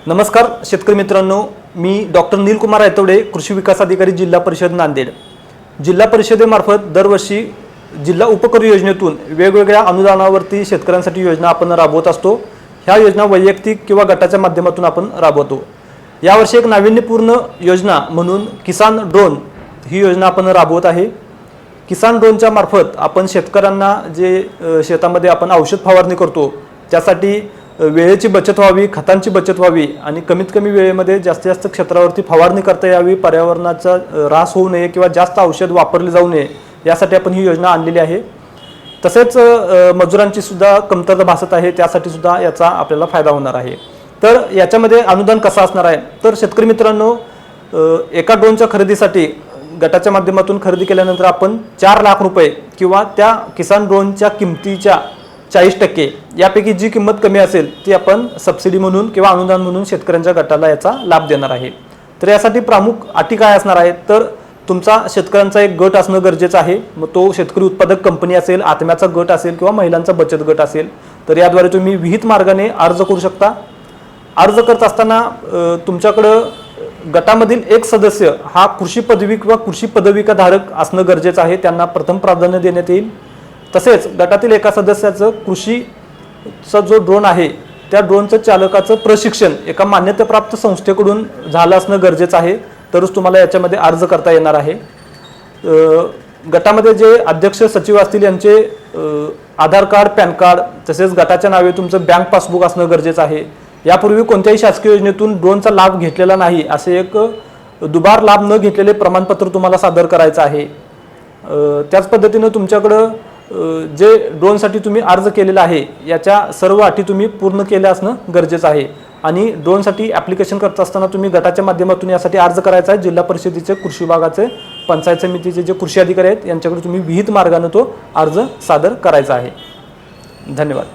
नमस्कार शेतकरी मित्रांनो, मी डॉक्टर नीलकुमार ऐतवडे, कृषी विकास अधिकारी, जिल्हा परिषद नांदेड। जिल्हा परिषदेमार्फत दरवर्षी जिल्हा उपकर योजनेतून वेगवेगळ्या अनुदानावरती शेतकऱ्यांसाठी योजना आपण राबवत असतो। ह्या योजना वैयक्तिक किंवा गटाच्या माध्यमातून आपण राबवतो। यावर्षी एक नाविन्यपूर्ण योजना म्हणून किसान ड्रोन ही योजना आपण राबवत आहे। किसान ड्रोनच्या मार्फत आपण शेतकऱ्यांना जे शेतामध्ये आपण औषध फवारणी करतो त्यासाठी वेळेची बचत व्हावी, खतांची बचत व्हावी आणि कमीत कमी वेळेमध्ये जास्तीत जास्त क्षेत्रावरती फवारणी करता यावी, पर्यावरणाचा ऱ्हास होऊ नये किंवा जास्त औषध वापरले जाऊ नये यासाठी आपण ही योजना आणलेली आहे। तसेच मजुरांची सुद्धा कमतरता भासत आहे, त्यासाठी सुद्धा याचा आपल्याला फायदा होणार आहे। तर याच्यामध्ये अनुदान कसं असणार आहे, तर शेतकरी मित्रांनो, एका ड्रोनच्या खरेदीसाठी गटाच्या माध्यमातून खरेदी केल्यानंतर आपण 4 लाख रुपये किंवा त्या किसान ड्रोनच्या किमतीच्या 40% यापैकी जी किंमत कमी असेल ती आपण सबसिडी म्हणून किंवा अनुदान म्हणून शेतकऱ्यांच्या गटाला याचा लाभ देणार आहे। तर यासाठी प्रमुख अटी काय असणार आहेत, तर तुमचा शेतकऱ्यांचा एक गट असणं गरजेचं आहे। मग तो शेतकरी उत्पादक कंपनी असेल, आत्म्याचा गट असेल किंवा महिलांचा बचत गट असेल, तर याद्वारे तुम्ही विहित मार्गाने अर्ज करू शकता। अर्ज करत असताना तुमच्याकडं गटामधील एक सदस्य हा कृषी पदवी किंवा कृषी पदविका धारक असणं गरजेचं आहे, त्यांना प्रथम प्राधान्य देण्यात येईल। तसेच गटातील एका सदस्याचं कृषीचा जो ड्रोन आहे त्या ड्रोनचं चालकाचं प्रशिक्षण एका मान्यताप्राप्त संस्थेकडून झालं असणं गरजेचं आहे, तरच तुम्हाला याच्यामध्ये अर्ज करता येणार आहे। गटामध्ये जे अध्यक्ष सचिव असतील यांचे आधार कार्ड, पॅन कार्ड तसेच गटाच्या नावे तुमचं बँक पासबुक असणं गरजेचं आहे। यापूर्वी कोणत्याही शासकीय योजनेतून ड्रोनचा लाभ घेतलेला नाही असे एक दुबार लाभ न घेतलेले प्रमाणपत्र तुम्हाला सादर करायचं आहे। त्याच पद्धतीने तुमच्याकडं जे ड्रोनसाठी तुम्ही अर्ज केलेला आहे याच्या सर्व अटी तुम्ही पूर्ण केल्या असणं गरजेचं आहे। आणि ड्रोनसाठी ॲप्लिकेशन करत असताना तुम्ही गटाच्या माध्यमातून यासाठी अर्ज करायचा आहे। जिल्हा परिषदेचे, कृषी विभागाचे, पंचायत समितीचे जे कृषी अधिकारी आहेत यांच्याकडे तुम्ही विहित मार्गाने तो अर्ज सादर करायचा आहे। धन्यवाद।